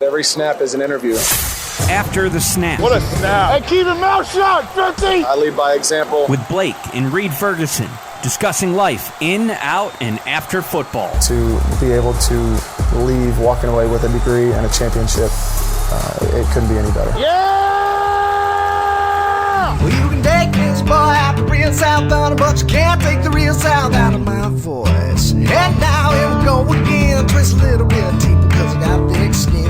Every snap is an interview. After the Snap. What a snap. Hey, keep your mouth shut, 50! I lead by example. With Blake and Reed Ferguson, discussing life in, out, and after football. To be able to leave walking away with a degree and a championship, it couldn't be any better. Yeah! Well, you can take this boy out the real South on but you can't take the real South out of my voice. And now here we go again, twist a little bit deeper because I got thick skin.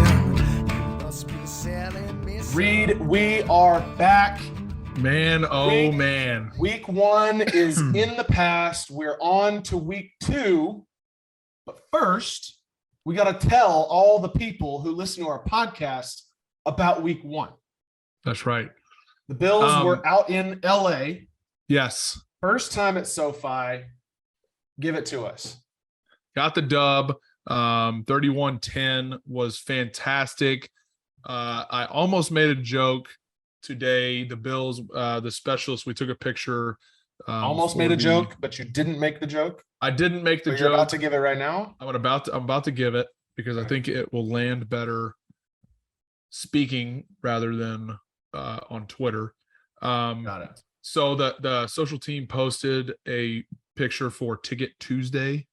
Reed, we are back. Man, oh man. Week 1 is in the past. We're on to week 2. But first, we got to tell all the people who listen to our podcast about week 1. That's right. The Bills were out in LA. Yes. First time at SoFi. Give it to us. Got the dub. 31-10 was fantastic. I almost made a joke today. The Bills, the specialist, we took a picture. Almost made a joke, but you didn't make the joke. I didn't make the But joke. you're about to give it right now? I'm about to give it because I think it will land better speaking rather than on Twitter. Got it. So the social team posted a picture for Ticket Tuesday,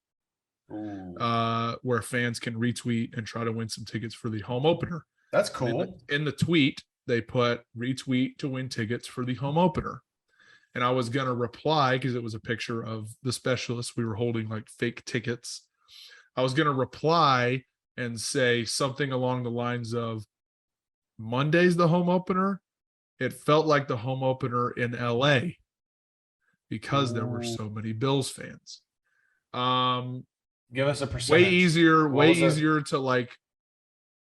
where fans can retweet and try to win some tickets for the home opener. That's cool. In the tweet, they put retweet to win tickets for the home opener. And I was going to reply because it was a picture of the specialist. We were holding like fake tickets. I was going to reply and say something along the lines of Monday's the home opener. It felt like the home opener in LA because there were so many Bills fans. Give us a percentage. Way easier to like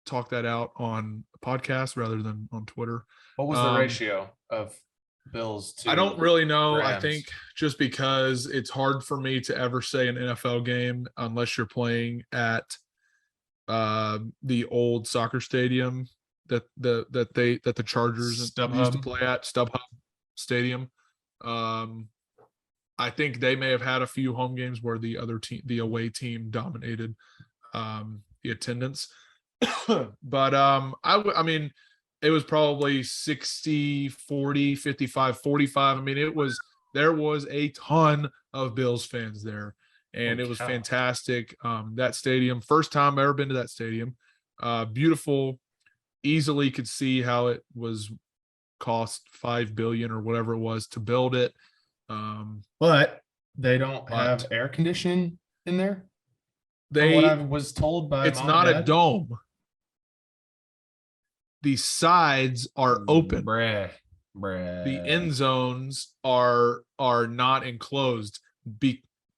talk that out on a podcast rather than on Twitter. What was the ratio of Bills to I don't really know. Rams? I think just because it's hard for me to ever say an NFL game unless you're playing at the old soccer stadium that the Chargers used to play at, StubHub Stadium. I think they may have had a few home games where the away team dominated the attendance. But I mean, it was probably 60, 40, 55, 45. I mean, there was a ton of Bills fans there, and it was fantastic. That stadium, first time I've ever been to that stadium. Beautiful, easily could see how it was cost $5 billion or whatever it was to build it. But they don't have air conditioning in there. What I was told by it's not a dome. The sides are open. Bruh. The end zones are not enclosed.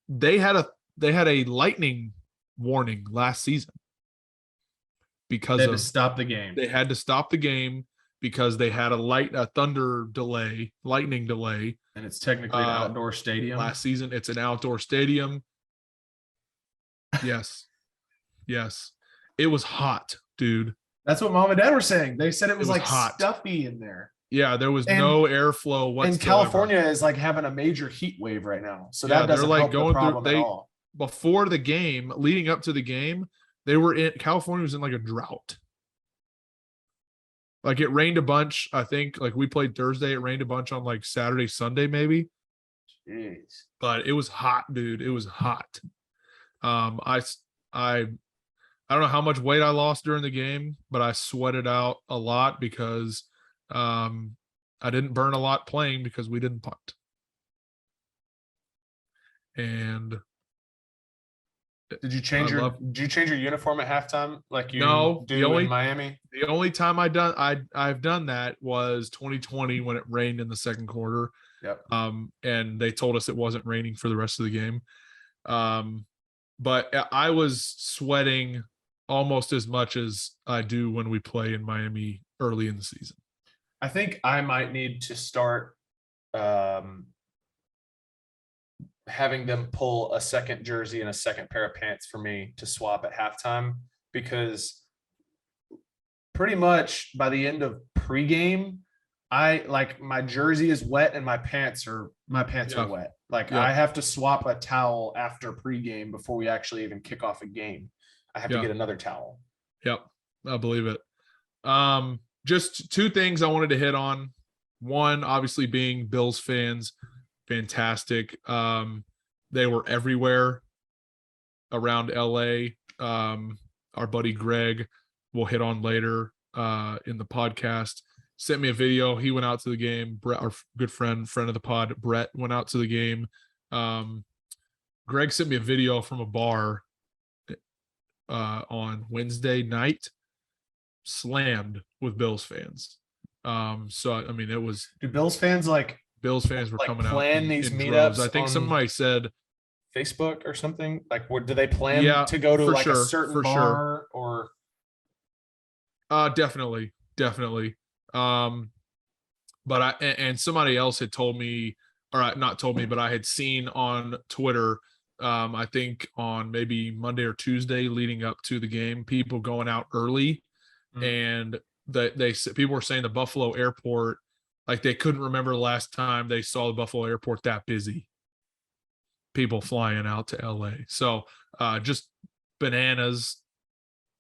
They had a lightning warning last season because they had to stop the game. They had to stop the game because they had a lightning delay, and it's technically an outdoor stadium. Last season, it's an outdoor stadium. Yes. It was hot, dude. That's what Mom and Dad were saying. They said it was like hot. Stuffy in there. Yeah, there was no airflow whatsoever. And California is like having a major heat wave right now. So that doesn't help the problem at all. Before the game, leading up to the game, California was in like a drought. Like it rained a bunch, I think. Like we played Thursday, it rained a bunch on like Saturday, Sunday, maybe. Jeez. But it was hot, dude. It was hot. I don't know how much weight I lost during the game, but I sweated out a lot because I didn't burn a lot playing because we didn't punt. And did you change your uniform at halftime like you do in Miami? The only time I've done that was 2020 when it rained in the second quarter. Yep. And they told us it wasn't raining for the rest of the game. But I was sweating almost as much as I do when we play in Miami early in the season. I think I might need to start having them pull a second jersey and a second pair of pants for me to swap at halftime, because pretty much by the end of pregame, my jersey is wet and my pants are wet. I have to swap a towel after pregame before we actually even kick off a game. I have to get another towel. Yep. I believe it. Just two things I wanted to hit on. One, obviously, being Bills fans, fantastic. They were everywhere around LA. Our buddy Greg, we'll hit on later in the podcast, sent me a video. He went out to the game. Brett, our good friend of the pod, Brett, went out to the game. Greg sent me a video from a bar on Wednesday night, slammed with Bills fans. So I mean, it was. Do Bills fans Bills fans were coming out. Plan these in meetups. droves. I think somebody said Facebook or something. Like, what do they plan to go to? Like a certain bar or? Definitely. But and somebody else had told me, or not told me, but I had seen on Twitter. I think on maybe Monday or Tuesday leading up to the game, people going out early, and people were saying the Buffalo airport, like they couldn't remember the last time they saw the Buffalo airport that busy. People flying out to LA. So just bananas,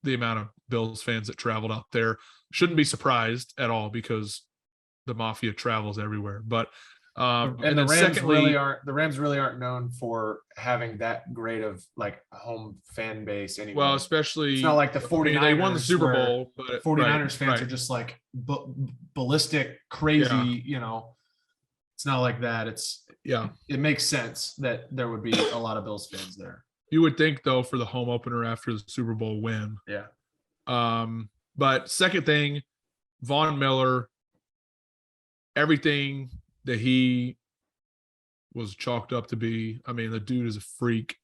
the amount of Bills fans that traveled out there. Shouldn't be surprised at all because the Mafia travels everywhere. But and then the Rams really aren't known for having that great of like a home fan base anyway. Well, especially it's not like the 49ers. I mean, they won the Super Bowl, but 49ers fans are just like ballistic, crazy, It's not like that. It makes sense that there would be a lot of Bills fans there. You would think though for the home opener after the Super Bowl win. Yeah. But second thing, Von Miller, everything that he was chalked up to be. I mean, the dude is a freak,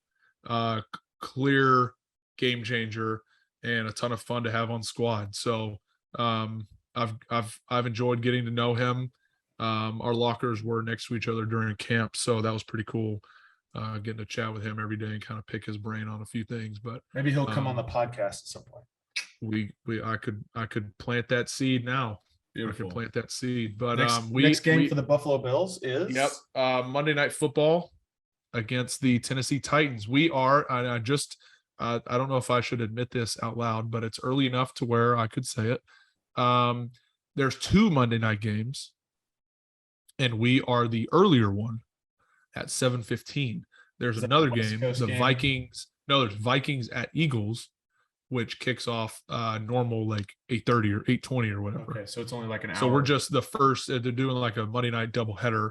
clear game changer, and a ton of fun to have on squad. So I've enjoyed getting to know him. Our lockers were next to each other during camp, so that was pretty cool. Getting to chat with him every day and kind of pick his brain on a few things. But maybe he'll come on the podcast at some point. I could plant that seed now. Beautiful. I can plant that seed. But next game for the Buffalo Bills is Monday Night Football against the Tennessee Titans. We are. I don't know if I should admit this out loud, but it's early enough to where I could say it. There's two Monday night games, and we are the earlier one at 7:15. There's another game, the Vikings. No, there's Vikings at Eagles, which kicks off normal like 8:30 or 8:20 or whatever. Okay, so it's only like an hour. So we're just the first. They're doing like a Monday night doubleheader,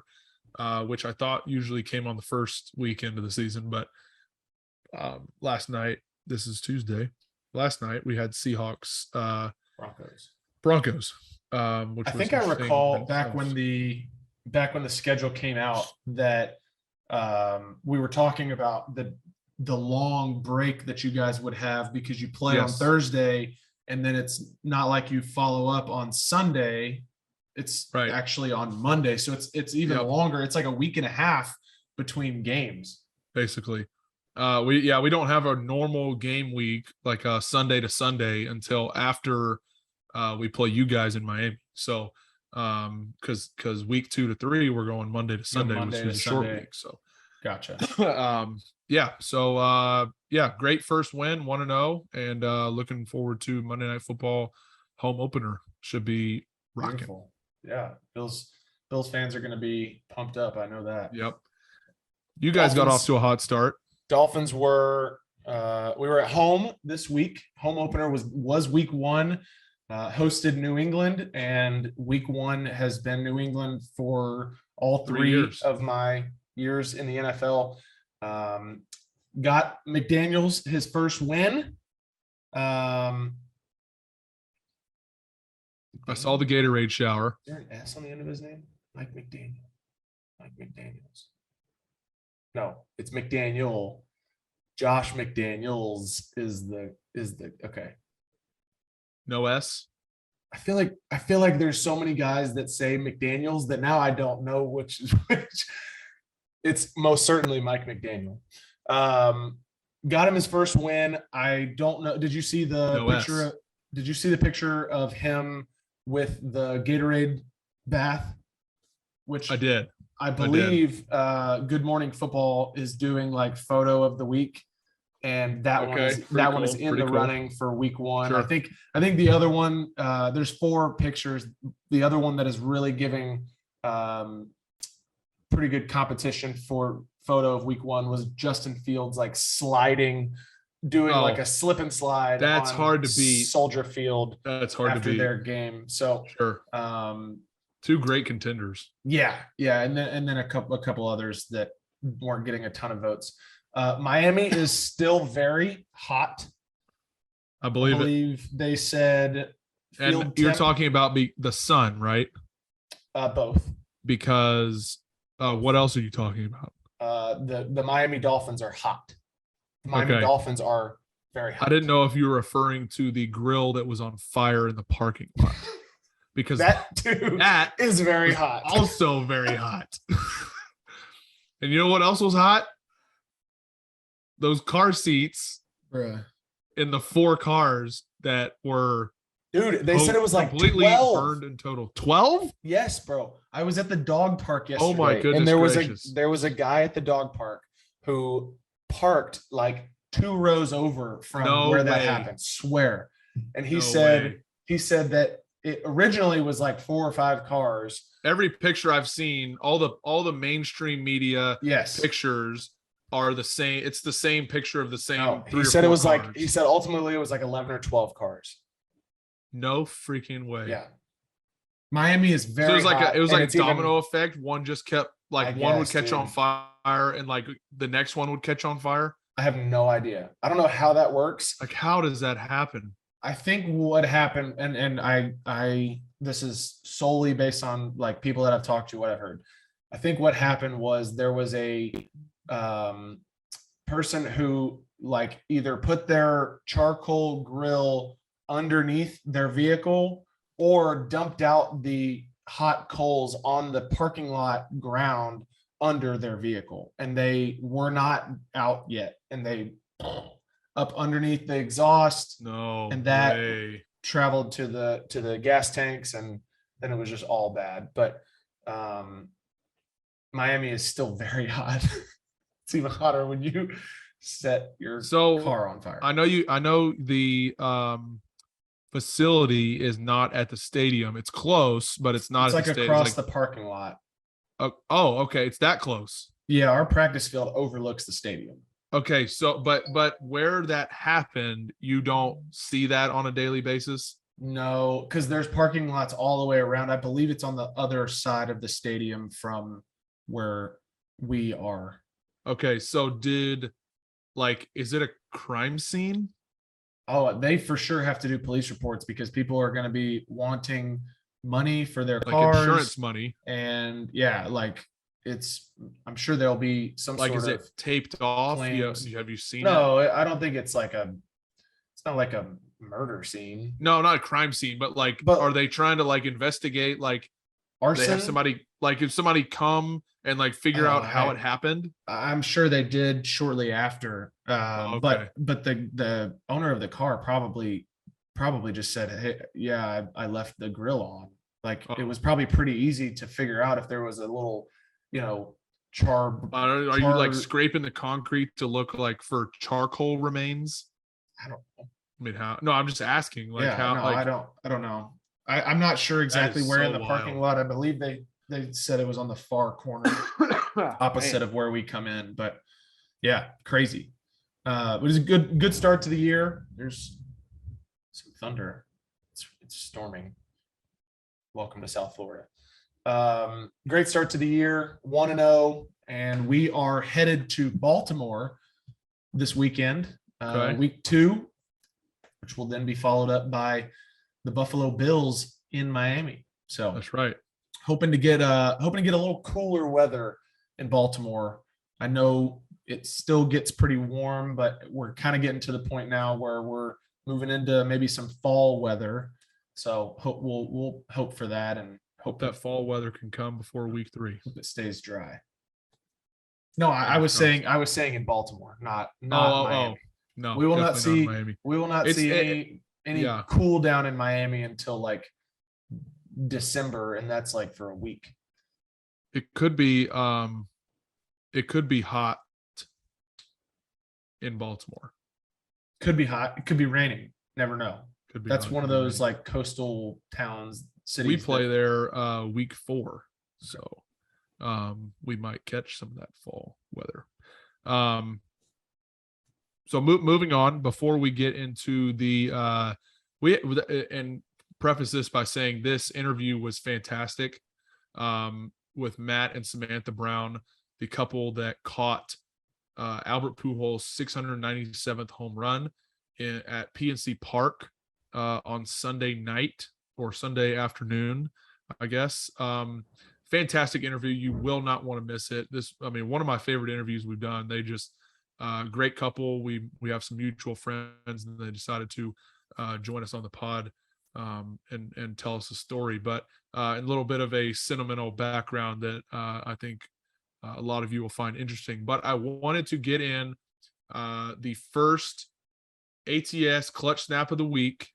which I thought usually came on the first weekend of the season. But last night, this is Tuesday. Last night we had Seahawks Broncos. Which I think I recall back when the schedule came out that we were talking about the long break that you guys would have because you play on Thursday and then it's not like you follow up on Sunday. It's actually on Monday. So it's even longer. It's like a week and a half between games. Basically. We don't have a normal game week like Sunday to Sunday until after we play you guys in Miami. So because week 2 to 3 we're going Monday to Sunday, which is a short week. So gotcha. Great first win, 1-0, and looking forward to Monday Night Football home opener. Should be rocking. Beautiful. Yeah, Bills fans are going to be pumped up. I know that. Yep. You guys got off to a hot start. Dolphins were we were at home this week. Home opener was week 1. Hosted New England, and week 1 has been New England for all 3 of my years in the NFL. Got McDaniels his first win. I saw the Gatorade shower. Is there an S on the end of his name? Mike McDaniels. No, it's McDaniel. Josh McDaniels is the okay. No S. I feel like there's so many guys that say McDaniels that now I don't know which is which. It's most certainly Mike McDaniel. Got him his first win. I don't know. Did you see the picture? Did you see the picture of him with the Gatorade bath? Which I did. I believe Good Morning Football is doing like photo of the week and that one Okay, is pretty in cool, the pretty cool. running for week 1. Sure. I think the other one, there's 4 pictures. The other one that is really giving pretty good competition for photo of week 1 was Justin Fields like sliding, doing like Oh, a slip and slide. that's on hard to beat. Soldier Field That's hard to after beat. their game. So Sure. 2 great contenders. yeah, and then a couple others that weren't getting a ton of votes. Miami is still very hot. I I believe it. believe they said field And you're temp- talking about the sun, right? both. Because what else are you talking about? The Miami Dolphins are hot. The Miami Okay. Dolphins are very hot. I didn't know if you were referring to the grill that was on fire in the parking lot. Because That too that is very was hot. also very hot. And you know what else was hot? Those car seats Bruh. in the 4 cars that were Dude, they said it was like completely 12. burned in total. 12? Yes, bro. I was at the dog park yesterday. Oh my goodness and there gracious. was a guy at the dog park who parked like 2 rows over from No where that way. happened. Swear. And he No said way. that it originally was like 4 or 5 cars. Every picture I've seen, all the mainstream media Yes. pictures are the same. It's the same picture of the same. No, 3 he or said it 4 was cars. like he said ultimately it was like 11 or 12 cars. No freaking way. Yeah. Miami is very So it was like hot, it was and like it's even- domino effect. One just kept like I one would guess, catch on dude. fire and like the next one would catch on fire. I have no idea. I don't know how that works. Like how does that happen? I think what happened, and I this is solely based on like people that I've talked to, what I've heard. I think what happened was there was a person who like either put their charcoal grill underneath their vehicle or dumped out the hot coals on the parking lot ground under their vehicle, and they were not out yet, and they up underneath the exhaust No. And that- way. traveled to the gas tanks, and then it was just all bad. But Miami is still very hot. It's even hotter when you set your So, car on fire. I know the facility is not at the stadium. It's close, but it's not It's at like the stadium. across It's the parking lot. oh, okay. It's that close. Yeah, our practice field overlooks the stadium. Okay, so but where that happened, you don't see that on a daily basis? No, because there's parking lots all the way around. I believe it's on the other side of the stadium from where we are. Okay, so is it a crime scene? Oh, they for sure have to do police reports because people are going to be wanting money for their Like cars. insurance money? And yeah, like I'm sure there'll be some Like sort is of it taped off? claims. Have you seen it? No, I don't think it's not like a murder scene. No, not a crime scene, but are they trying to like investigate like they Arson. have somebody like if somebody come and like figure out how it happened? I'm sure they did shortly after. Okay. But the owner of the car probably just said, "Hey, yeah, I left the grill on." Like it was probably pretty easy to figure out if there was a little, char. Are you like char- scraping the concrete to look like for charcoal remains? I don't know. I mean, how? No, I'm just asking. Like Yeah, how? no, like I don't know. I'm not sure exactly is where in so the parking wild. lot. I believe they said it was on the far corner opposite of where we come in. But yeah, crazy. It was a good start to the year. There's some thunder. It's storming. Welcome to South Florida. Great start to the year, 1-0, and we are headed to Baltimore this weekend, Okay. week 2, which will then be followed up by the Buffalo Bills in Miami. So That's right. hoping to get a little cooler weather in Baltimore. I know it still gets pretty warm, but we're kind of getting to the point now where we're moving into maybe some fall weather. So we'll hope for that and Hope that fall weather can come before week 3. hope it stays dry. No, I was saying in Baltimore, not Miami. No, We will not definitely see Miami. we will not It's- see any yeah. cool down in Miami until like December, and that's like for a week. It could be hot in Baltimore. Could be hot. It could be raining. Never know. Could be That's hot, one of could be those raining. like coastal towns, cities. We play there week 4, so we might catch some of that fall weather. So moving on, before we get into the and preface this by saying this interview was fantastic with Matt and Samantha Brown, the couple that caught Albert Pujols' 697th home run at PNC Park on Sunday night or Sunday afternoon, I guess. Fantastic interview. You will not want to miss it. One of my favorite interviews we've done. They just great couple. We have some mutual friends, and they decided to join us on the pod and tell us a story. But a little bit of a sentimental background that I think a lot of you will find interesting. But I wanted to get in the first ATS clutch snap of the week.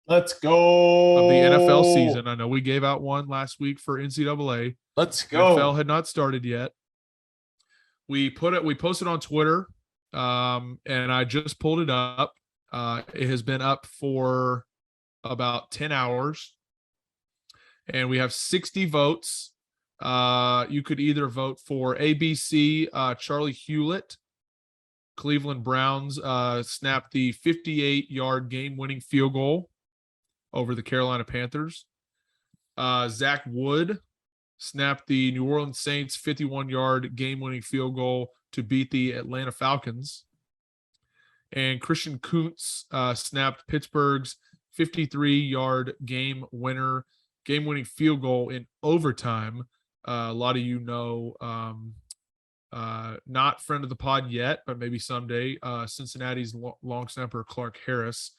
Let's go. Of the NFL season. I know we gave out one last week for NCAA. Let's go. NFL had not started yet. We posted on Twitter, and I just pulled it up. It has been up for about 10 hours, and we have 60 votes. You could either vote for ABC, Charlie Hewlett, Cleveland Browns snapped the 58-yard game-winning field goal over the Carolina Panthers. Zach Wood snapped the New Orleans Saints 51-yard game-winning field goal to beat the Atlanta Falcons. And Christian Kuntz snapped Pittsburgh's 53-yard game-winning field goal in overtime. A lot of you know, not friend of the pod yet, but maybe someday, Cincinnati's long snapper Clark Harris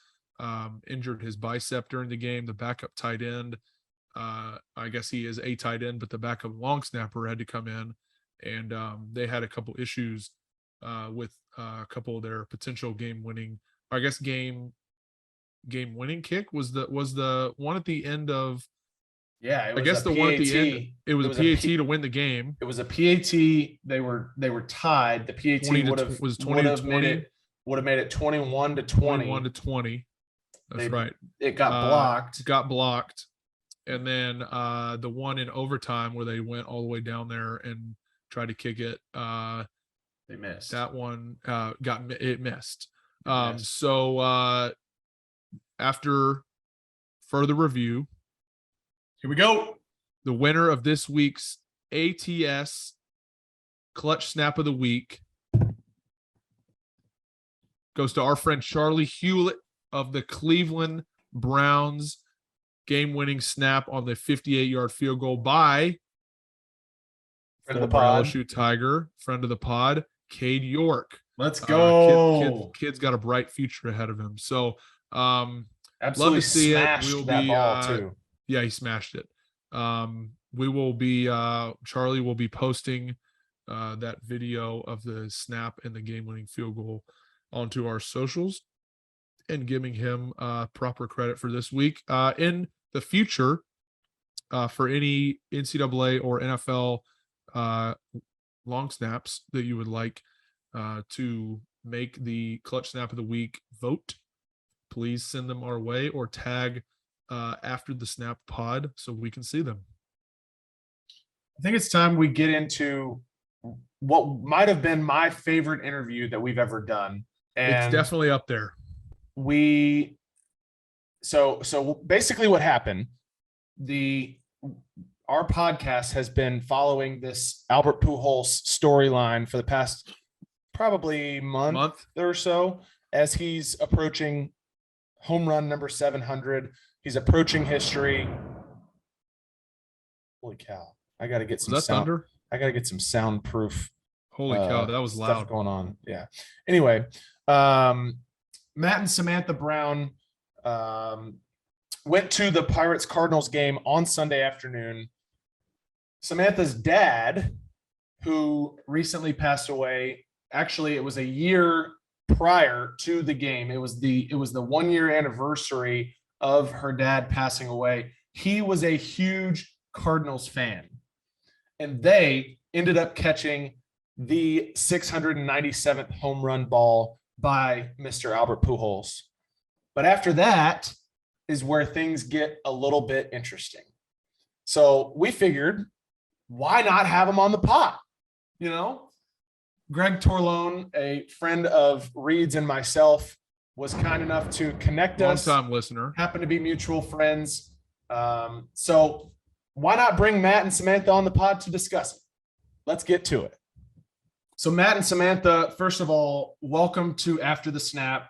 injured his bicep during the game. The backup tight end, I guess he is a tight end, but the backup long snapper had to come in, and they had a couple issues with a couple of their potential game-winning kick was the one at the end of. Yeah, I guess the PAT. one at the end. It was a PAT to win the game. It was a PAT. They were tied. The PAT would have made it 21 to 20. 21 to 20. That's right. It got blocked. Got blocked. And then the one in overtime where they went all the way down there and tried to kick it. They missed. That one missed. So after further review, here we go. The winner of this week's ATS clutch snap of the week goes to our friend Charlie Hewlett of the Cleveland Browns, game-winning snap on the 58-yard field goal by friend of the pod, LSU Tiger, friend of the pod, Cade York. Let's go. Kid's got a bright future ahead of him. So absolutely love to see it. We'll that ball too. Yeah, he smashed it. We will be Charlie will be posting that video of the snap and the game-winning field goal onto our socials and giving him proper credit for this week. In the future, for any NCAA or NFL long snaps that you would like to make the clutch snap of the week vote, please send them our way or tag after the snap pod so we can see them. I think it's time we get into what might have been my favorite interview that we've ever done. And it's definitely up there. So basically what happened, our podcast has been following this Albert Pujols storyline for the past probably month or so, as he's approaching home run number 700. He's approaching history. Holy cow. I got to get some sound. Thunder? I got to get some soundproof. Holy cow, that was loud going on. Yeah. Anyway, Matt and Samantha Brown went to the Pirates-Cardinals game on Sunday afternoon. Samantha's dad, who recently passed away, actually it was a year prior to the game. It was the 1 year anniversary of her dad passing away. He was a huge Cardinals fan, and they ended up catching the 697th home run ball by Mr. Albert Pujols. But after that is where things get a little bit interesting. So we figured, why not have him on the pod? You know, Greg Torlone, a friend of Reed's and myself, was kind enough to connect us. Long-time listener. Happen to be mutual friends. So why not bring Matt and Samantha on the pod to discuss it? Let's get to it. So Matt and Samantha, first of all, welcome to After the Snap.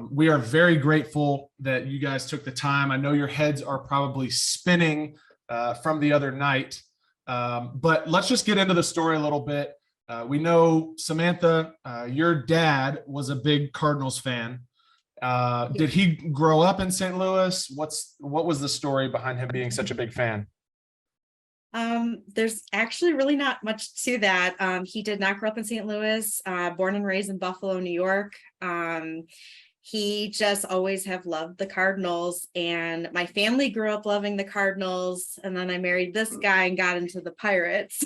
We are very grateful that you guys took the time. I know your heads are probably spinning from the other night, but let's just get into the story a little bit. We know, Samantha, your dad was a big Cardinals fan. Did he grow up in St. Louis? What was the story behind him being such a big fan? There's actually really not much to that. He did not grow up in St. Louis, born and raised in Buffalo, New York. He just always have loved the Cardinals, and my family grew up loving the Cardinals. And then I married this guy and got into the Pirates.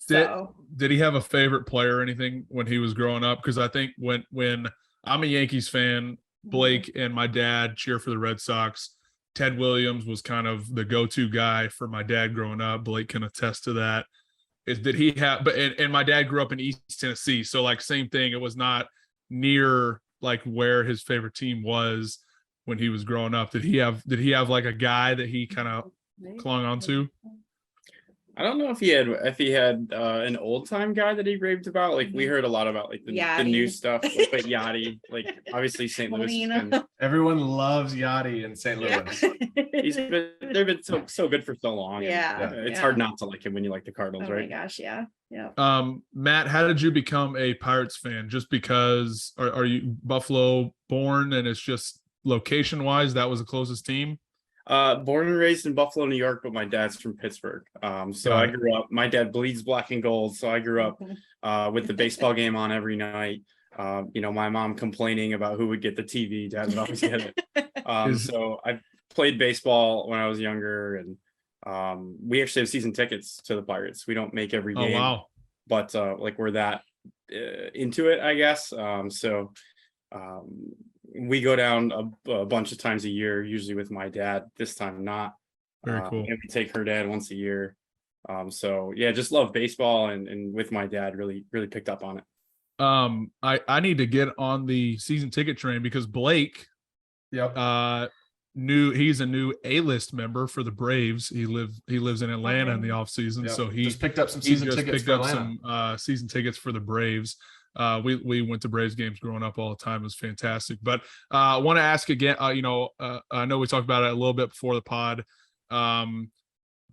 Did he have a favorite player or anything when he was growing up? Because I think when I'm a Yankees fan, Blake and my dad cheer for the Red Sox. Ted Williams was kind of the go-to guy for my dad growing up. Blake can attest to that. Did he have? But and my dad grew up in East Tennessee, so like same thing. It was not near like where his favorite team was when he was growing up. Did he have like a guy that he kind of clung on to? I don't know if he had an old time guy that he raved about. Like we heard a lot about like the new stuff, like, but Yachty, like obviously St. Louis. Everyone loves Yachty in St. Louis. They've been so good for so long. It's hard not to like him when you like the Cardinals, right? Oh my gosh, yeah. Matt, how did you become a Pirates fan? Just because are you Buffalo born and it's just location wise that was the closest team? Born and raised in Buffalo, New York, but my dad's from Pittsburgh. So I grew up, my dad bleeds black and gold. So I grew up with the baseball game on every night. My mom complaining about who would get the TV. Dad would always get it. So I played baseball when I was younger, and we actually have season tickets to the Pirates. We don't make every game. Oh, wow. But like we're that into it, I guess. We go down a bunch of times a year, usually with my dad. This time not. Very cool. And we take her dad once a year. So yeah, just love baseball, and with my dad really picked up on it. I need to get on the season ticket train because Blake he's a new A-list member for the Braves. He lives in Atlanta in the off season. So he just picked up some season tickets for Atlanta. Some season tickets for the Braves. We went to Braves games growing up all the time. It was fantastic. But I want to ask again, I know we talked about it a little bit before the pod.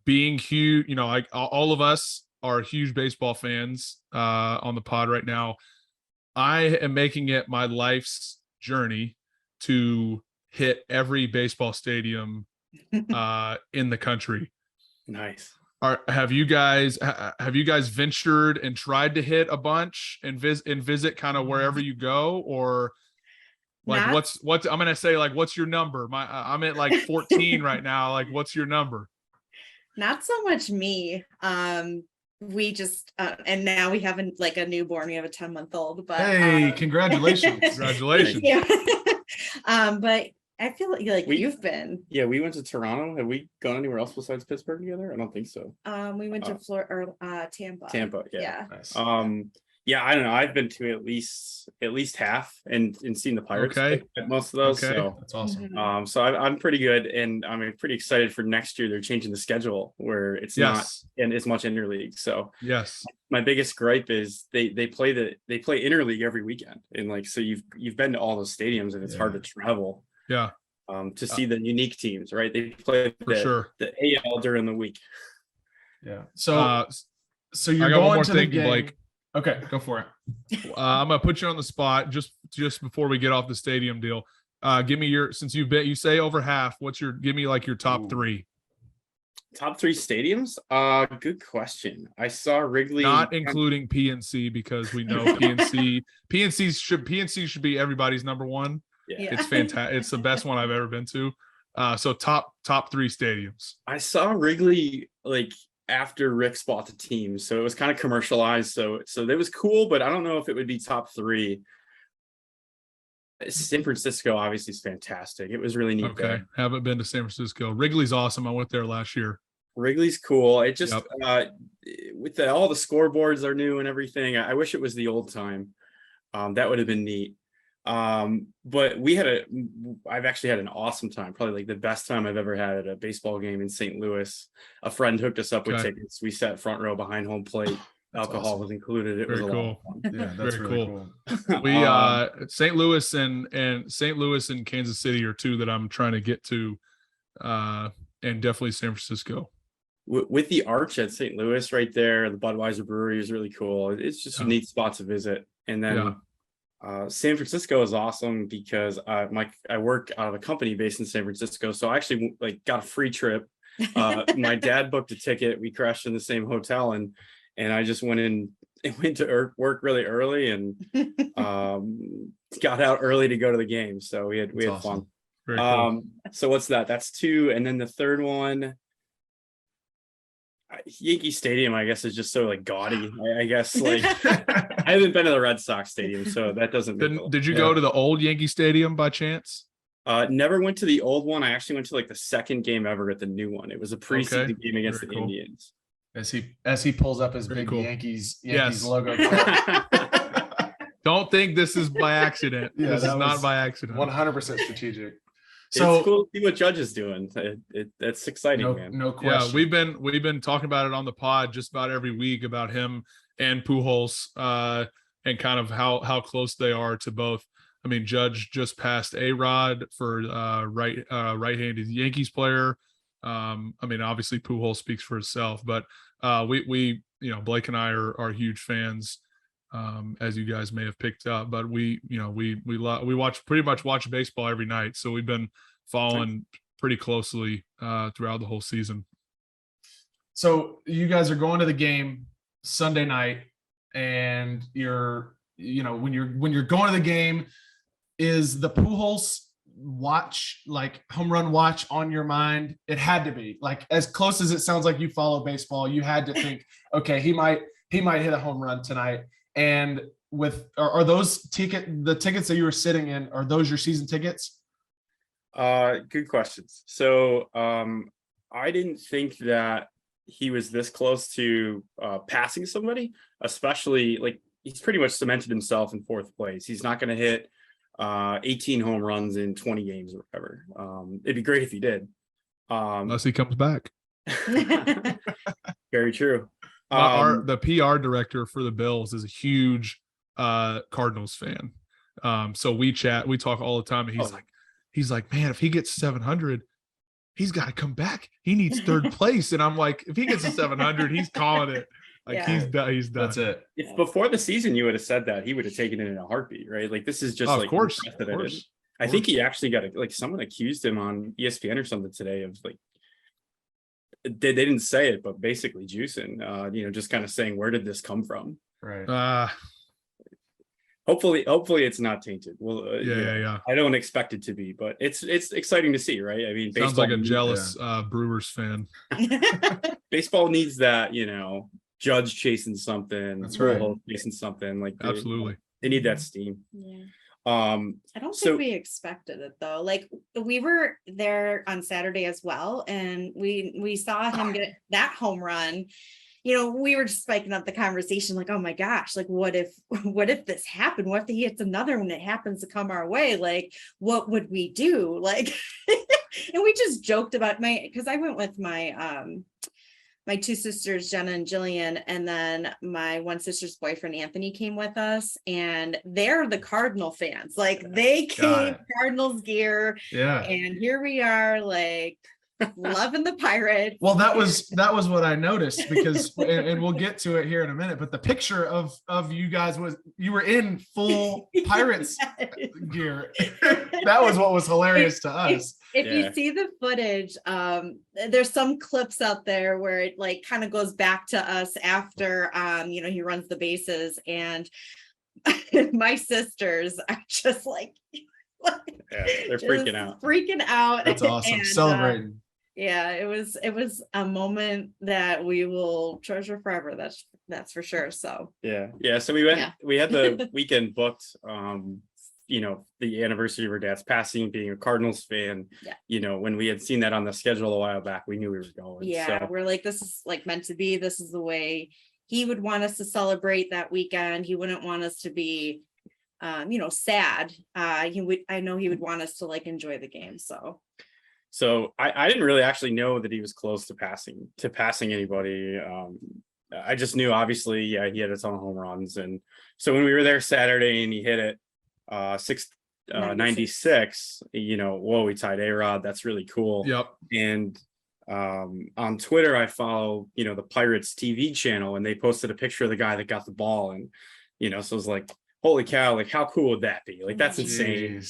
Being huge, all of us are huge baseball fans on the pod right now. I am making it my life's journey to hit every baseball stadium in the country. Nice. Have you guys ventured and tried to hit a bunch and visit kind of wherever you go, or like what's I'm gonna say, like, what's your number? I'm at like 14 right now. Like, what's your number? Not so much me. We just and now we have a newborn. We have a 10-month-old. But hey, congratulations! Congratulations! Yeah. But I feel like you've been. Yeah, we went to Toronto. Have we gone anywhere else besides Pittsburgh together? I don't think so. We went to Florida or Tampa. Tampa, yeah. Nice. I don't know. I've been to at least half and seen the Pirates at most of those. Okay. So that's awesome. So I'm pretty good, and I'm pretty excited for next year. They're changing the schedule where it's not in as much interleague. So yes, my biggest gripe is they play interleague every weekend, and like so you've been to all those stadiums, and it's hard to travel. Yeah. To see the unique teams, right? They play the AL during the week. Yeah. So you're I got one going more to thing, the game. Blake. Okay, go for it. I'm gonna put you on the spot just before we get off the stadium deal. Give me since you say over half. Give me like your top three. Top three stadiums? Good question. I saw Wrigley, not including PNC, because we know PNC should be everybody's number one. Yeah. It's fantastic. It's the best one I've ever been to. So top three stadiums. I saw Wrigley like after Rick's bought the team, so it was kind of commercialized. So that was cool, but I don't know if it would be top 3. San Francisco obviously is fantastic. It was really neat. Okay, there. haven't been to San Francisco. Wrigley's awesome. I went there last year. Wrigley's cool. It just Yep. With all the scoreboards are new and everything. I wish it was the old time. That would have been neat. But I've actually had an awesome time, probably like the best time I've ever had at a baseball game in St. Louis. A friend hooked us up with Okay. tickets. We sat front row behind home plate. Alcohol was included. It was Very a cool. lot of fun. Yeah, that's Very really cool. cool. We St. Louis and St. Louis and Kansas City are 2 that I'm trying to get to, and definitely San Francisco. With the arch at St. Louis right there, the Budweiser Brewery is really cool. It's just a neat spot to visit. And then San Francisco is awesome because I work out of a company based in San Francisco, so I actually got a free trip. My dad booked a ticket. We crashed in the same hotel, and I just went to work really early and got out early to go to the game. So we had awesome. fun. Very cool. So what's that? That's 2, and then the third one. Yankee Stadium, I guess, is just so gaudy. I guess I haven't been to the Red Sox Stadium, so that doesn't. Did you go to the old Yankee Stadium by chance? Never went to the old one. I actually went to the second game ever at the new one. It was a preseason game against Very the cool. Indians. As he pulls up his Very big cool. Yankees Yes. logo. One Don't think this is by accident. Yeah, this is that not was by accident. 100% strategic. So it's cool to see what Judge is doing. That's exciting, man. No question. Yeah, we've been talking about it on the pod just about every week about him and Pujols, and kind of how close they are to both. I mean, Judge just passed A-Rod for right-handed Yankees player. I mean, obviously Pujols speaks for itself, but we Blake and I are huge fans, as you guys may have picked up. But we pretty much watch baseball every night, so we've been following pretty closely throughout the whole season. So you guys are going to the game Sunday night, and when you're going to the game, is the Pujols home run watch on your mind? It had to be, as close as it sounds like you follow baseball, you had to think, okay, he might hit a home run tonight. And are those the tickets that you were sitting in, are those your season tickets? Good questions. So I didn't think that he was this close to passing somebody, especially he's pretty much cemented himself in 4th place. He's not going to hit 18 home runs in 20 games or whatever. It'd be great if he did. Unless he comes back. Very true. The PR director for the Bills is a huge Cardinals fan. So we talk all the time, and he's like, man, if he gets 700, he's got to come back. He needs 3rd place. And I'm like, if he gets a 700, he's calling it. He's done. That's it. If before the season you would have said that, he would have taken it in a heartbeat, right? This is just of course. I think he actually got someone accused him on ESPN or something today of they didn't say it, but basically juicing, just kind of saying, where did this come from? Right. Hopefully it's not tainted. Well, yeah. I don't expect it to be, but it's exciting to see, right? I mean, Sounds like a jealous Brewers fan. Baseball needs that, Judge chasing something. That's right. Chasing something Absolutely. They need that steam. Yeah. I don't think we expected it though. We were there on Saturday as well, and we saw him get that home run. We were just spiking up the conversation, oh my gosh, what if this happened? What if he hits another one that happens to come our way? What would we do? And we just joked about because I went with my 2 sisters, Jenna and Jillian, and then my one sister's boyfriend, Anthony, came with us, and they're the Cardinal fans. They came Cardinals gear. Yeah. And here we are, loving the Pirates. Well, that was what I noticed, because and we'll get to it here in a minute, but the picture of you guys was you were in full Pirates gear. That was what was hilarious to us. If you see the footage, there's some clips out there where it kind of goes back to us after he runs the bases, and my sisters are just they're freaking out. Freaking out. That's awesome. And, celebrating. Yeah, it was a moment that we will treasure forever. That's for sure. So Yeah. So we had the weekend booked, the anniversary of her dad's passing, being a Cardinals fan. Yeah. When we had seen that on the schedule a while back, we knew we were going. yeah, So we're like, this is like meant to be. This is the way he would want us to celebrate that weekend. He wouldn't want us to be sad. I know he would want us to like enjoy the game. So I didn't really actually know that he was close to passing anybody. I just knew, obviously, he had a ton of home runs. And so when we were there Saturday and he hit it 96, whoa, we tied A-Rod. That's really cool. Yep. And on Twitter, I follow, the Pirates TV channel, and they posted a picture of the guy that got the ball. And, so it was like, holy cow, like, how cool would that be? Like, that's insane.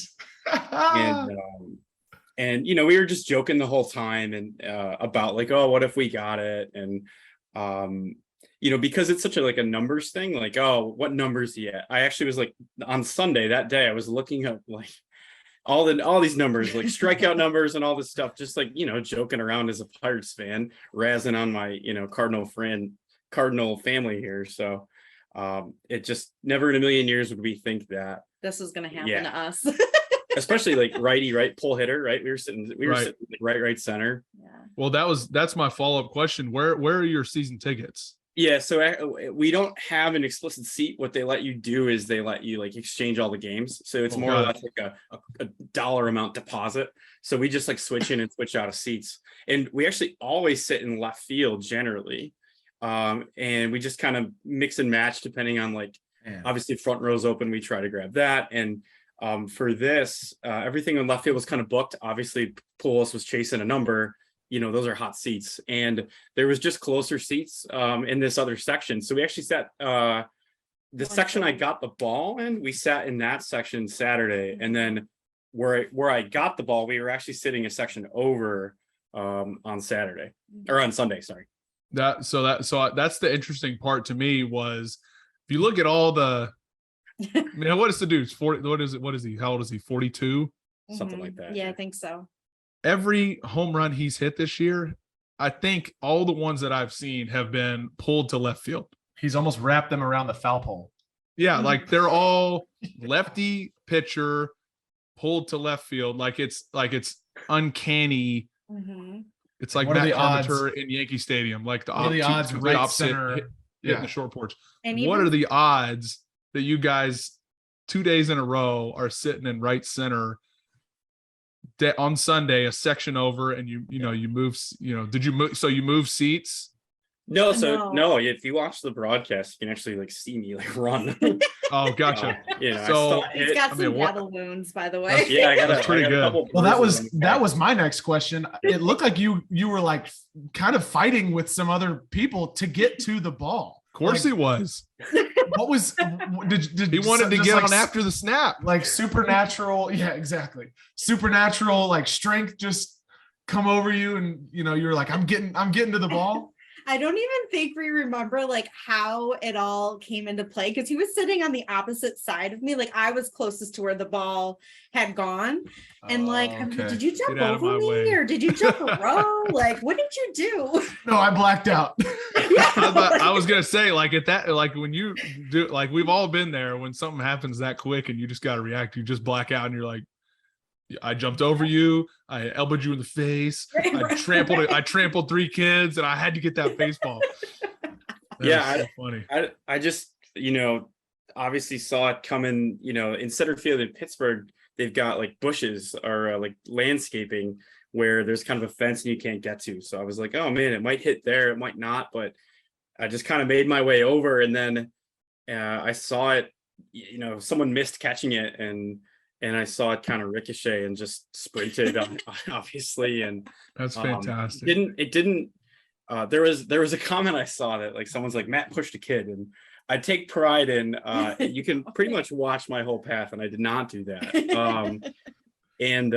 And we were just joking the whole time and about like, oh, what if we got it? And because it's such a numbers thing, like, oh, what numbers he at? I actually was like, on Sunday that day, I was looking up like all these numbers, like strikeout numbers and all this stuff, just like, joking around as a Pirates fan, razzing on my, Cardinal family here. So it just never in a million years would we think that this was going to happen to us. Especially like righty, right, pull hitter, right? We were sitting sitting right center. Yeah. Well, that's my follow-up question. Where are your season tickets? Yeah, so we don't have an explicit seat. What they let you do is they let you like exchange all the games. So it's more or less like a dollar amount deposit. So we just like switch in and switch out of seats. And we actually always sit in left field generally. And we just kind of mix and match depending on obviously front row's open. We try to grab that. And for this, everything on left field was kind of booked. Obviously, Pujols was chasing a number. Those are hot seats, and there was just closer seats in this other section. So we actually sat the section I got the ball in. We sat in that section Saturday, and then where I got the ball, we were actually sitting a section over on Saturday or on Sunday. Sorry. That's the interesting part to me was if you look at all the. What is the dude's 40? What is he? How old is he? 42? Something like that. Yeah, I think so. Every home run he's hit this year, I think all the ones that I've seen have been pulled to left field. He's almost wrapped them around the foul pole. Yeah, like they're all lefty pitcher pulled to left field. Like it's uncanny. Mm-hmm. It's like Matt Carpenter in Yankee Stadium. Like the odds right center hitting the short porch. And what are the odds that you guys 2 days in a row are sitting in right center on Sunday, a section over, and you move, did you move? So you move seats? No. If you watch the broadcast, you can actually like see me like run. Oh, gotcha. So he's got some battle wounds, by the way. Yeah, I got that's pretty good. Well, that was my next question. It looked like you were like kind of fighting with some other people to get to the ball. Of course he was. What was did he wanted to get on after the snap? Like supernatural, yeah, exactly. Supernatural like strength just come over you, and you were like, I'm getting to the ball. I don't even think we remember like how it all came into play because he was sitting on the opposite side of me. Like I was closest to where the ball had gone. And did you jump over me or did you jump a row? Like, what did you do? No, I blacked out. I was gonna say, like at that, like when you do, like we've all been there when something happens that quick and you just got to react. You just black out and you're like, I jumped over you. I elbowed you in the face. I trampled 3 kids, and I had to get that baseball. So funny. I just obviously saw it coming. In center field in Pittsburgh, they've got like bushes or like landscaping where there's kind of a fence and you can't get to. So I was like, oh man, it might hit there, it might not, but I just kind of made my way over, and then I saw it. Someone missed catching it, and I saw it kind of ricochet and just sprinted, obviously. And that's fantastic. There was a comment I saw that like someone's like, Matt pushed a kid, and I take pride in. You can pretty much watch my whole path, and I did not do that. And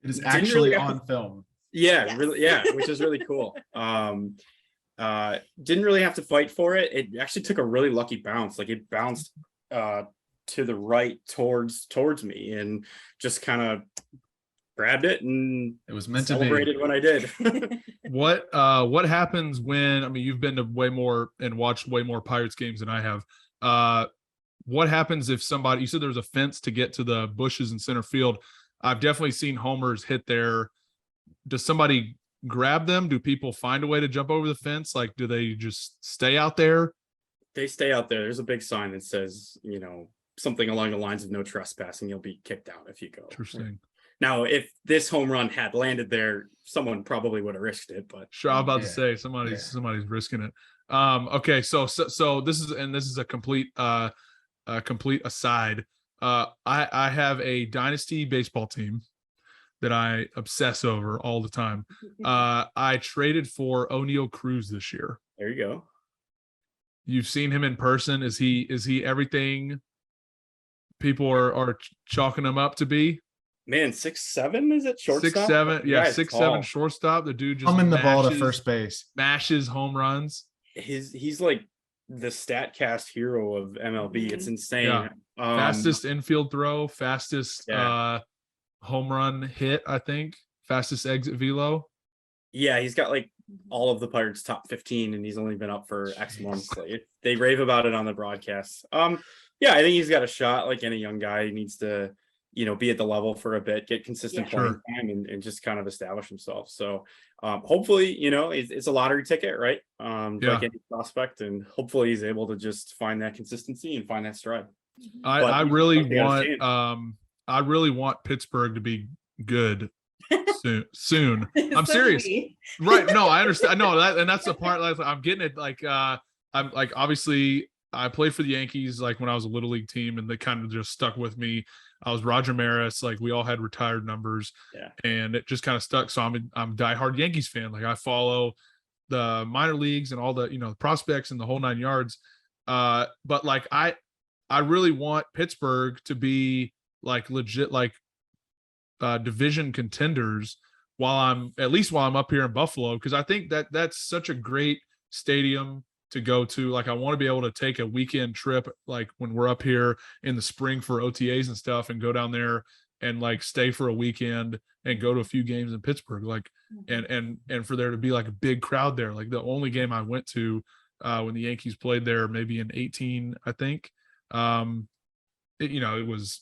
it is actually on film. Yeah, yes. Really, yeah, which is really cool. Didn't really have to fight for it. It actually took a really lucky bounce. Like it bounced to the right towards me and just kind of grabbed it and It was meant to be. celebrated when I did. What happens when, I mean, you've been to way more and watched way more Pirates games than I have. What happens if somebody, you said there's a fence to get to the bushes in center field. I've definitely seen homers hit there. Does somebody grab them? Do people find a way to jump over the fence? Like, do they just stay out there? They stay out there. There's a big sign that says, something along the lines of no trespassing. You'll be kicked out if you go. Interesting. Now, if this home run had landed there, someone probably would have risked it. But sure, I'm about to say somebody's risking it. Okay, so this is a complete aside. I have a dynasty baseball team that I obsess over all the time. I traded for O'Neal Cruz this year. There you go. You've seen him in person. Is he everything people are chalking him up to be? Man, 6'7" is it? Shortstop? 6'7", yeah, 6'7" tall. shortstop. The dude just Humming the ball to first base. Mashes home runs. He's like the StatCast hero of MLB. It's insane. Yeah. Fastest infield throw, fastest home run hit, I think. Fastest exit velo. Yeah, he's got like all of the Pirates top 15, and he's only been up for X months. Like, they rave about it on the broadcast. Yeah, I think he's got a shot. Like any young guy, he needs to, be at the level for a bit, get consistent playing time, and just kind of establish himself. So hopefully, it's a lottery ticket, right? Like any prospect, and hopefully he's able to just find that consistency and find that stride. I really want Pittsburgh to be good soon. I'm serious. Right. No, I understand. No, that's the part. Like, I'm getting it. Like, I'm like, obviously I played for the Yankees, like when I was a little league team, and they kind of just stuck with me. I was Roger Maris. Like, we all had retired numbers, and it just kind of stuck. So I'm a diehard Yankees fan. Like, I follow the minor leagues and all the, the prospects and the whole 9 yards. But like, I really want Pittsburgh to be like legit, like division contenders while I'm up here in Buffalo, because I think that's such a great stadium to go to. Like, I want to be able to take a weekend trip, like when we're up here in the spring for OTAs and stuff, and go down there and like stay for a weekend and go to a few games in Pittsburgh, like, and for there to be like a big crowd there. Like, the only game I went to when the Yankees played there, maybe in 18, I think, it was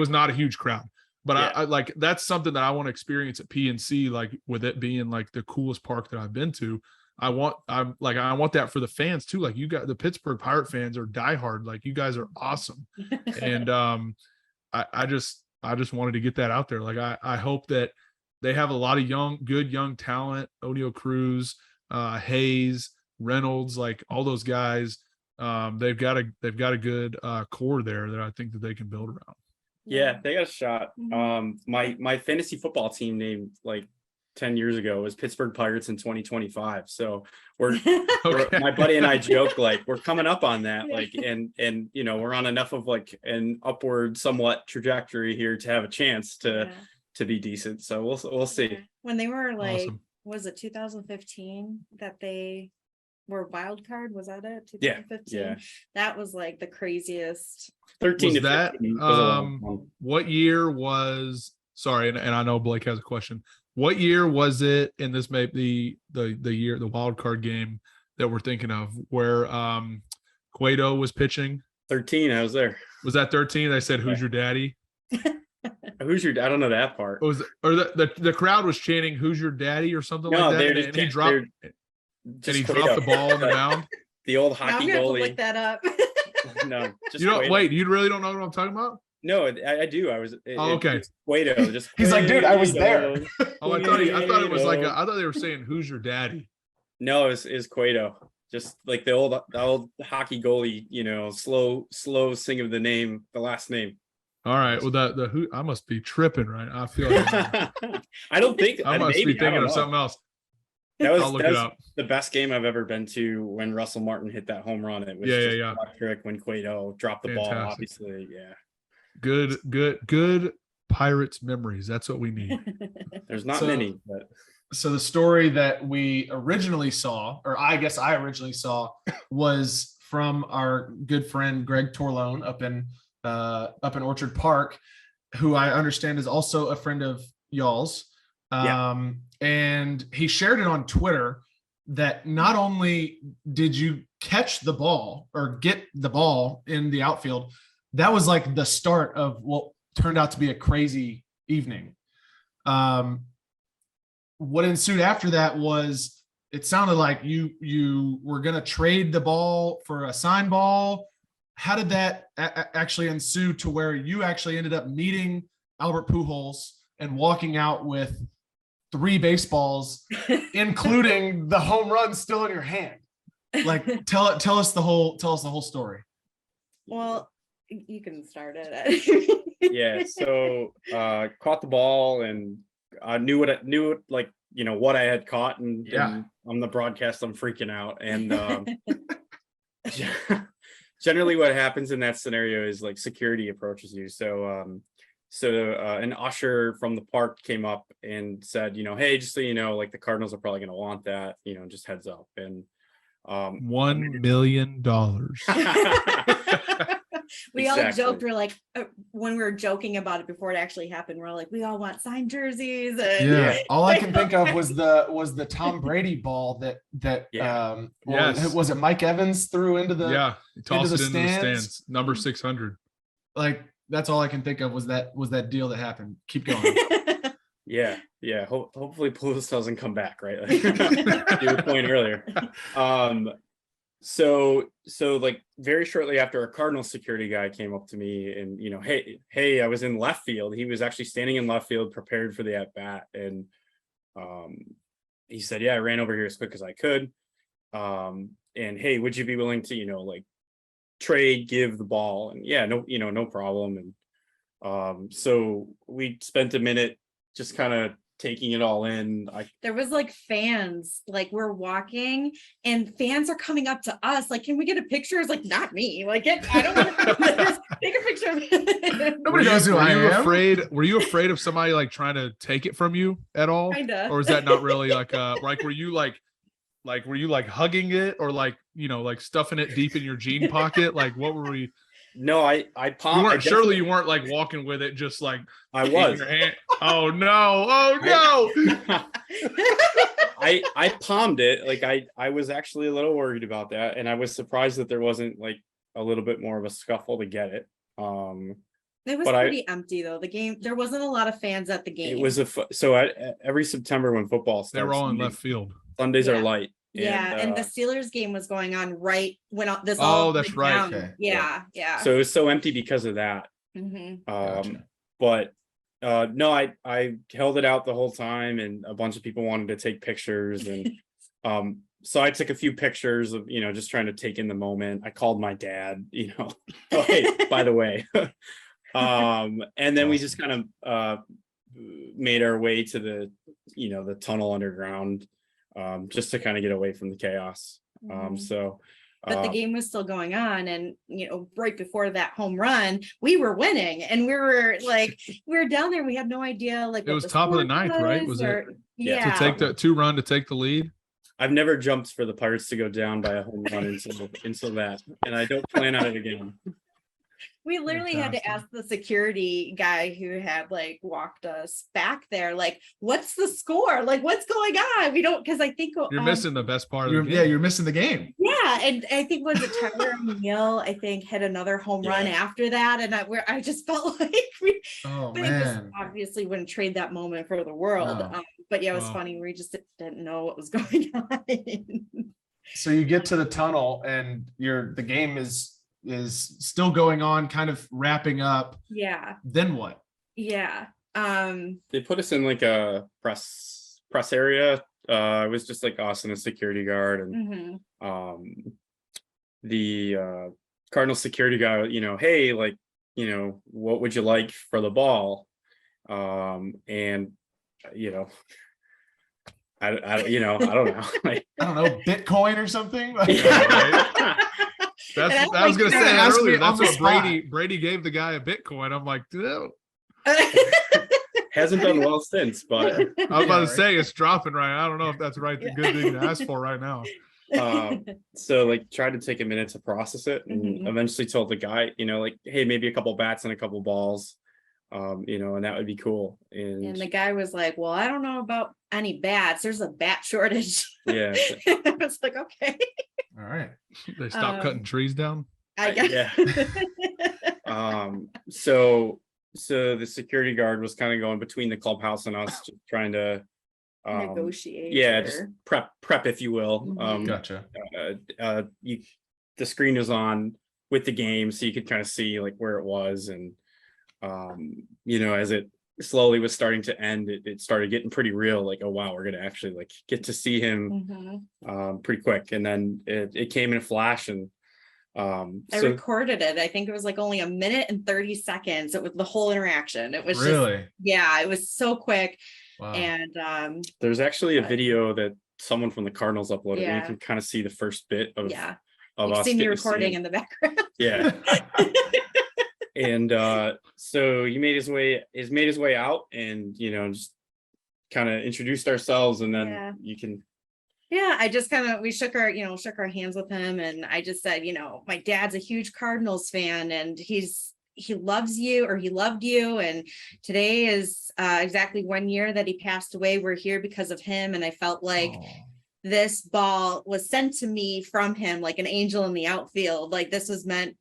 not a huch crowd, but I like, that's something that I want to experience at PNC, like with it being like the coolest park that I've been to. I want that for the fans too. Like, you got the Pittsburgh Pirate fans are diehard. Like, you guys are awesome. And I just wanted to get that out there. Like, I hope that they have a lot of good young talent, O'Neal Cruz, Hayes, Reynolds, like all those guys. They've got a good core there that I think that they can build around. Yeah, they got a shot. My fantasy football team named like 10 years ago was Pittsburgh Pirates in 2025. So we're my buddy and I joke, like, we're coming up on that, like, and we're on enough of like an upward somewhat trajectory here to have a chance to be decent. So we'll see. When they were like, Awesome. Was it 2015 that they were wild card? Was that it? 2015? Yeah. That was like the craziest. 13 Was to that 15 was a long one. what year was, sorry, and I know Blake has a question. What year was it, and this may be the year, the wild card game that we're thinking of, where Cueto was pitching? 13, I was there. Was that 13? They said, "Who's your daddy?" Who's your? I don't know that part. Or the crowd was chanting, "Who's your daddy?" or something No, like that. they're And he dropped the ball on the mound. The old Now I'm hockey gonna have to goalie. look that up. No, just You don't Cueto. wait. You really don't know what I'm talking about? No, I do. I was. Okay. It's Cueto. Just He's like, dude, I was there. Oh, I thought it was like I thought they were saying, "Who's your daddy?" No, it's Cueto. Just like the old hockey goalie. Slow sing of the name, the last name. All right. Well, the who, I must be tripping, right? I feel like I don't think I must be thinking of something else. I'll look it up. The best game I've ever been to when Russell Martin hit that home run. It was electric when Cueto dropped the ball. Obviously, Good Pirates memories. That's what we need. There's not many, but So the story that we originally saw, or I guess I originally saw, was from our good friend Greg Torlone up in Orchard Park. who I understand is also a friend of y'all's. And he shared it on Twitter that not only did you catch the ball or get the ball in the outfield, that was like the start of what turned out to be a crazy evening. What ensued after that was, it sounded like you were going to trade the ball for a sign ball. How did that actually ensue to where you actually ended up meeting Albert Pujols and walking out with 3 baseballs, including the home run still in your hand? Like, tell us the whole story. Well, you can start it. Yeah. So caught the ball, and I knew like, what I had caught, and on the broadcast I'm freaking out. And generally what happens in that scenario is like security approaches you. So an usher from the park came up and said, hey, just so you know, like the Cardinals are probably going to want that, just heads up. And $1 million. We all joked, we're like, when we were joking about it before it actually happened, we're like, we all want signed jerseys. And all I can think of was the Tom Brady ball that was it Mike Evans threw into the tossed it into the stands? stands, number 600. Like, that's all I can think of was that deal that happened. Keep going. Yeah. Hopefully Pujols doesn't come back, right? Like, you were point earlier. So like very shortly after, a Cardinals security guy came up to me and, hey, I was in left field. He was actually standing in left field, prepared for the at bat. And he said, yeah, I ran over here as quick as I could. And hey, would you be willing to, like trade, give the ball? And yeah, no problem. And so we spent a minute just kind of taking it all in. There was like fans, like we're walking and fans are coming up to us like, can we get a picture? It's like, not me, like I don't want to take a picture. Nobody knows who I am. Were you afraid of somebody like trying to take it from you at all? Kinda. Or is that not really like were you like hugging it, or like like stuffing it deep in your jean pocket? Like, what were we? No, I palmed. Surely you weren't like walking with it, just like I was. Your hand. Oh no! I palmed it. Like I was actually a little worried about that, and I was surprised that there wasn't like a little bit more of a scuffle to get it. It was pretty empty though. The game, there wasn't a lot of fans at the game. It was every September when football starts, they were all in left field. Sundays are light. And the Steelers game was going on right when this that's right. Okay. Yeah. So it was so empty because of that. Mm-hmm. But no, I held it out the whole time, and a bunch of people wanted to take pictures, and so I took a few pictures of just trying to take in the moment. I called my dad, oh, hey, by the way. And then we just kind of made our way to the tunnel underground, just to kind of get away from the chaos. But the game was still going on, and right before that home run, we were winning, and we were down there. We had no idea it was top of the ninth, right? Was it? Yeah. To take the 2-run to take the lead. I've never jumped for the Pirates to go down by a home run until that, and I don't plan on it again. We literally had to ask the security guy who had walked us back there, what's the score? What's going on? We don't, because I think you're missing the best part of the game. Yeah, you're missing the game. Yeah, and I think was it Tyler O'Neill, I think, had another home run after that, and I just felt like just obviously wouldn't trade that moment for the world. No. But yeah, it was funny. We just didn't know what was going on. So you get to the tunnel, and the game is still going on, kind of wrapping up. Yeah. Then what? Yeah. They put us in like a press area. It was just like us and a security guard, and the Cardinal security guy, hey, what would you like for the ball? And I don't know. I don't know, Bitcoin or something. I was gonna say earlier. That's what Brady gave the guy a Bitcoin. I'm like, no. Hasn't done well since, but I was about to say it's dropping right. I don't know if that's right. The good thing to ask for right now. So tried to take a minute to process it, and eventually told the guy, hey, maybe a couple bats and a couple balls. and that would be cool. And the guy was like, well, I don't know about any bats. There's a bat shortage. Yeah. I was like, okay. All right. They stopped cutting trees down. I guess. Yeah. So the security guard was kind of going between the clubhouse and us, just trying to Negotiate. Yeah, just prep, if you will. Gotcha. The screen was on with the game, so you could kind of see like where it was, and as it slowly was starting to end, it started getting pretty real. Like, oh wow, we're gonna actually like get to see him pretty quick, and then it came in a flash, and I recorded it. I think it was like only 1 minute and 30 seconds. It was the whole interaction. It was really, it was so quick. Wow. And there's actually a video that someone from the Cardinals uploaded, and you can kind of see the first bit of You've seen me recording in the background. Yeah. And so he made his way out, and just kind of introduced ourselves, and then you can. Yeah, I just we shook our hands with him, and I just said, my dad's a huge Cardinals fan, and he loves you, or he loved you, and today is exactly 1 year that he passed away. We're here because of him, and I felt like this ball was sent to me from him, like an angel in the outfield. Like this was meant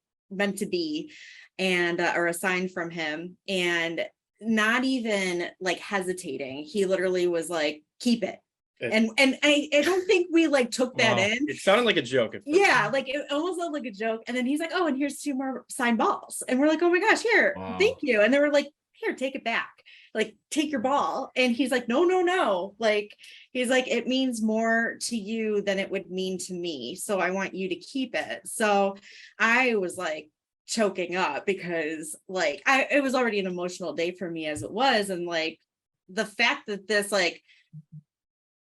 to be, and or a sign from him, and not even like hesitating. He literally was like, keep it. And I don't think we like took that in. It sounded like a joke. Yeah, like it almost sounded like a joke. And then he's like, oh, and here's 2 more signed balls. And we're like, oh my gosh, here, thank you. And they were like, here, take it back. Like, take your ball. And he's like, no. Like, he's like, it means more to you than it would mean to me. So I want you to keep it. So I was like choking up, because like it was already an emotional day for me as it was. And like the fact that this like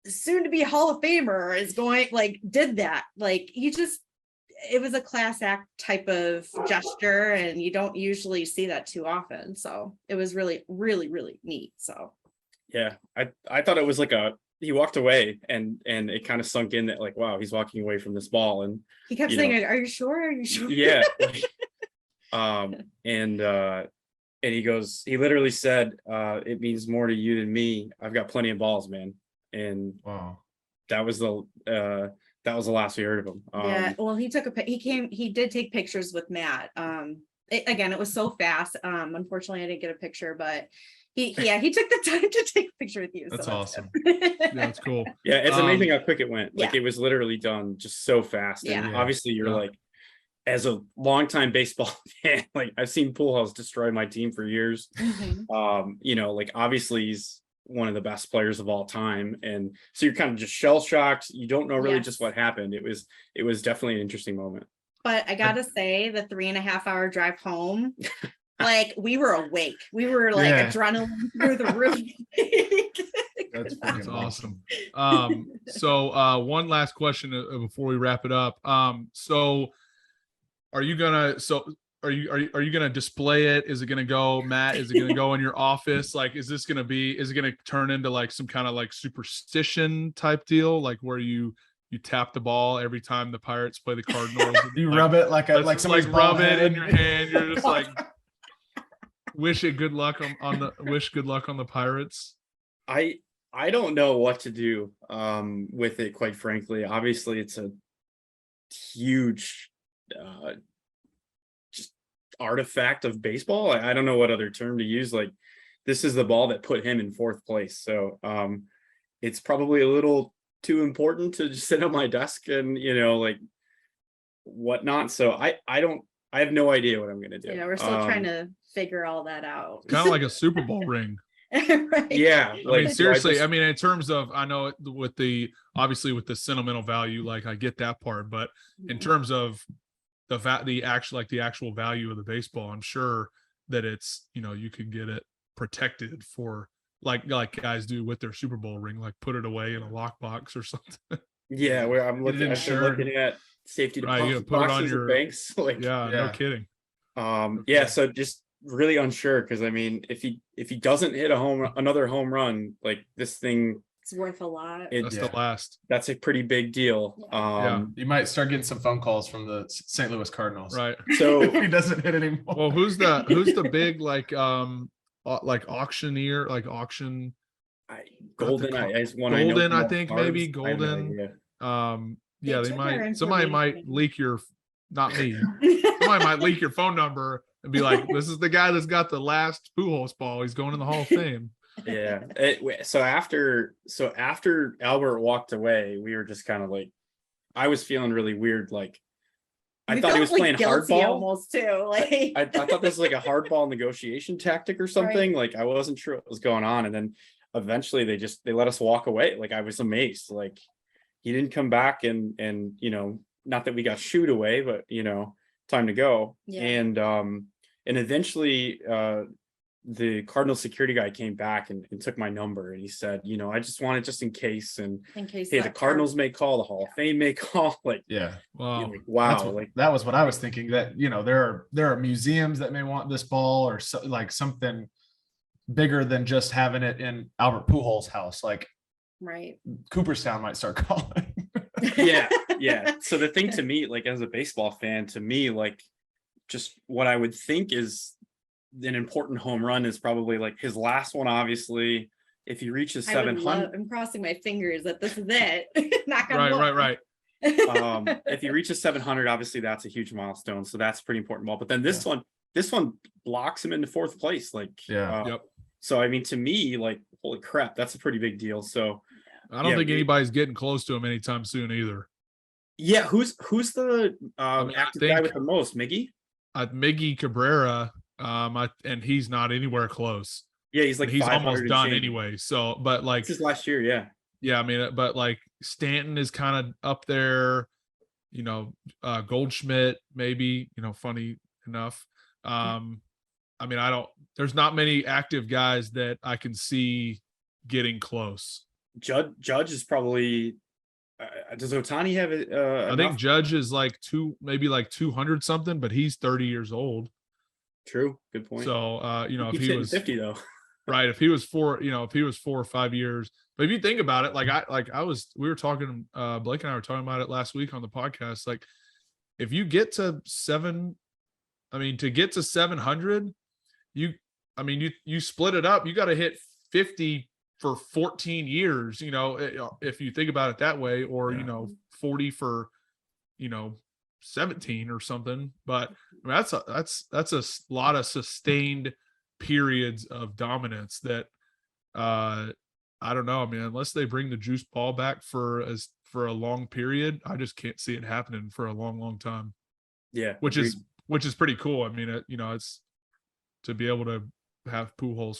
soon to be Hall of Famer is did that, like it was a class act type of gesture, and you don't usually see that too often. So it was really, really, really neat. So yeah, I thought it was like he walked away, and it kind of sunk in that like, wow, he's walking away from this ball, and he kept saying, are you sure? Yeah. And he literally said, it means more to you than me. I've got plenty of balls, man. And that was the last we heard of him. Well, he did take pictures with Matt. It was so fast. Unfortunately I didn't get a picture, but he took the time to take a picture with you. That's awesome. Yeah, that's cool. Yeah, it's amazing how quick it went. Like it was literally done just so fast. And obviously you're like, as a longtime baseball fan, like I've seen Pujols destroy my team for years. Like obviously he's one of the best players of all time, and so you're kind of just shell shocked. You don't know really just what happened. It was definitely an interesting moment. But I gotta say, the 3.5 hour drive home, like we were awake. We were like adrenaline through the roof. That's awesome. So one last question before we wrap it up. So are you gonna display it? Is it gonna go, Matt? Is it gonna go in your office? Like, is it gonna turn into like some kind of like superstition type deal, like where you tap the ball every time the Pirates play the Cardinals? You rub it like somebody's rub it in your hand. You're just like wish good luck on the Pirates. I don't know what to do with it, quite frankly. Obviously, it's a huge just artifact of baseball. I don't know what other term to use. Like, this is the ball that put him in 4th place, so it's probably a little too important to just sit on my desk and like whatnot. So I have no idea what I'm gonna do. Yeah, we're still trying to figure all that out. Kind of like a Super Bowl ring. Right. Yeah, I mean, seriously, I mean, in terms of, I know with the sentimental value, like I get that part, but in terms of the actual value of the baseball, I'm sure that it's, you could get it protected for like guys do with their Super Bowl ring, like put it away in a lockbox or something. Yeah, where I'm looking at safety deposit put it on your banks. Like, no kidding. So just really unsure, because I mean, if he doesn't hit another home run, like this thing, it's worth a lot. That's a pretty big deal. You might start getting some phone calls from the St. Louis Cardinals, right? So if he doesn't hit anymore. Well, who's the big like like auctioneer, like auction. Golden, is one I know. Golden, I from think cards. maybe I have no Golden. idea. Yeah, They took our somebody might information. leak your, not me. Somebody might leak your phone number and be like, "This is the guy that's got the last Pujols ball. He's going in the Hall of Fame." Yeah. So after Albert walked away, we were just kind of like, I was feeling really weird. Like, I We thought he felt, was like, playing guilty hardball. almost too. Like I thought this was like a hardball negotiation tactic or something. Like, I wasn't sure what was going on. And then eventually they let us walk away. Like, I was amazed. Like, he didn't come back and not that we got shooed away, but time to go. Yeah. And eventually the Cardinal security guy came back and took my number, and he said, I just want it just in case. And in case hey, the Cardinals may call, the Hall of Fame may call. Like, Yeah. Wow. like, wow. That was what I was thinking, that, there are museums that may want this ball, or like something bigger than just having it in Albert Pujols' house. Like right. Cooperstown might start calling. yeah. So the thing to me, like, as a baseball fan, to me, like, just what I would think is an important home run is probably like his last one. Obviously, if he reaches 700, I'm crossing my fingers that this is it. Knock on wood. Right. If he reaches 700, obviously that's a huge milestone. So that's a pretty important ball. But then this one blocks him into fourth place. Like, Yep. So I mean, to me, like, holy crap, that's a pretty big deal. So I don't think anybody's getting close to him anytime soon either. Yeah, who's the I active think- guy with the most? Miggy? Miggy Cabrera, and he's not anywhere close. Yeah, he's like And he's 500 almost and done change. anyway. So, but like This is last year, yeah. Yeah, I mean, but like Stanton is kind of up there, Goldschmidt, maybe, funny enough. I mean, there's not many active guys that I can see getting close. Judge is probably, does Ohtani have it? I think Judge is maybe 200 something, but he's 30 years old. True. Good point. So, if Keeps he hitting was 50 though. right, if he was 4 or 5 years, but if you think about it, we were talking, Blake and I were talking about it last week on the podcast. Like, if you get to 700, you split it up, you got to hit 50 for 14 years, if you think about it that way, or, 40 for, 17 or something. But I mean, that's a lot of sustained periods of dominance that, I don't know. I mean, unless they bring the juice ball back for a long period, I just can't see it happening for a long, long time. Yeah. Which is pretty cool. I mean, it's to be able to have Pujols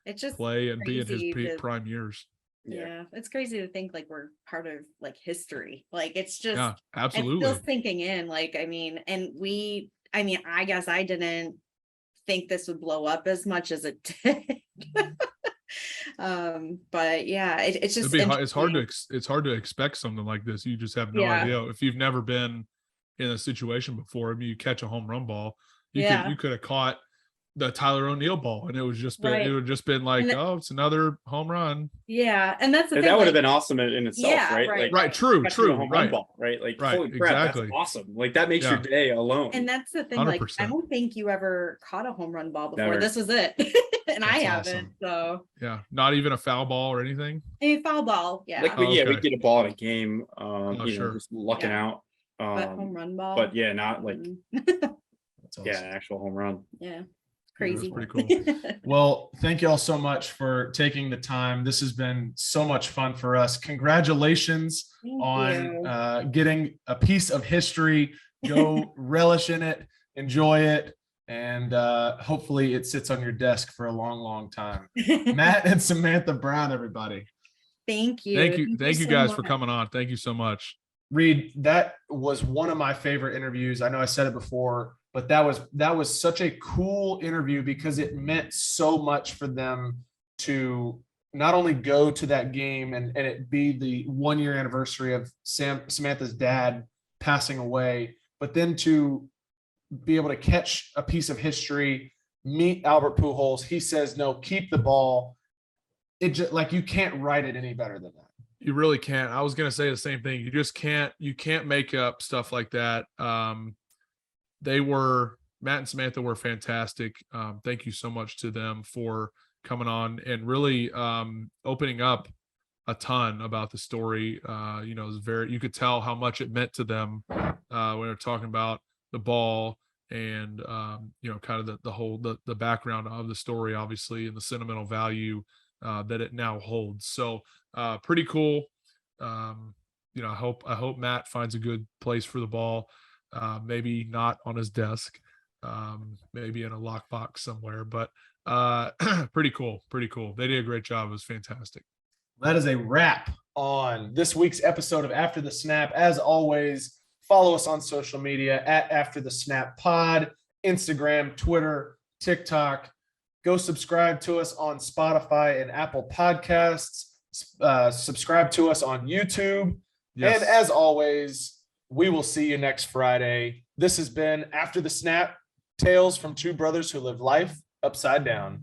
It's just play and be in his crazy prime years. Yeah, it's crazy to think like we're part of like history. Like, it's just, Yeah, absolutely. it's still sinking in. Like, I mean, I guess I didn't think this would blow up as much as it did. But yeah, it's just it's hard to expect something like this. You just have no idea if you've never been in a situation before. I mean, you catch a home run ball, you could have caught the Tyler O'Neill ball, and it would just been like, it's another home run. Yeah, and that's the thing. That would have been awesome in itself, right? Right, true, home run ball, right? Like, holy crap, exactly. that's awesome. Like, that makes your day alone. And that's the thing. 100%. Like, I don't think you ever caught a home run ball before. Never. This was it, and I haven't. Awesome. So yeah, not even a foul ball or anything. a foul ball, yeah. Like, okay. we get a ball at a game, sure. just lucking out. But home run ball. But yeah, not like That's awesome. an actual home run. Yeah. Crazy. That's pretty cool. Well, thank you all so much for taking the time. This has been so much fun for us. Congratulations on getting a piece of history. Go relish in it, enjoy it, and hopefully it sits on your desk for a long, long time. Matt and Samantha Brown, everybody. Thank you. Thank you so guys much. for coming on. Thank you so much. Reed, that was one of my favorite interviews. I know I said it before, but that was such a cool interview because it meant so much for them to not only go to that game and it be the 1-year anniversary of Samantha's dad passing away, but then to be able to catch a piece of history, meet Albert Pujols. He says, no, keep the ball. It just, like, you can't write it any better than that. You really can't. I was going to say the same thing. You just can't make up stuff like that. They were Matt and Samantha were fantastic. Thank you so much to them for coming on and really opening up a ton about the story. It was you could tell how much it meant to them when they're talking about the ball and kind of the background of the story, obviously, and the sentimental value that it now holds. So pretty cool. I hope Matt finds a good place for the ball. Maybe not on his desk, maybe in a lockbox somewhere, but pretty cool. They did a great job. It was fantastic. That is a wrap on this week's episode of After the Snap. As always, follow us on social media at After the Snap Pod, Instagram, Twitter, TikTok. Go subscribe to us on Spotify and Apple Podcasts. Subscribe to us on YouTube. Yes. And as always, we will see you next Friday. This has been After the Snap, tales from two brothers who live life upside down.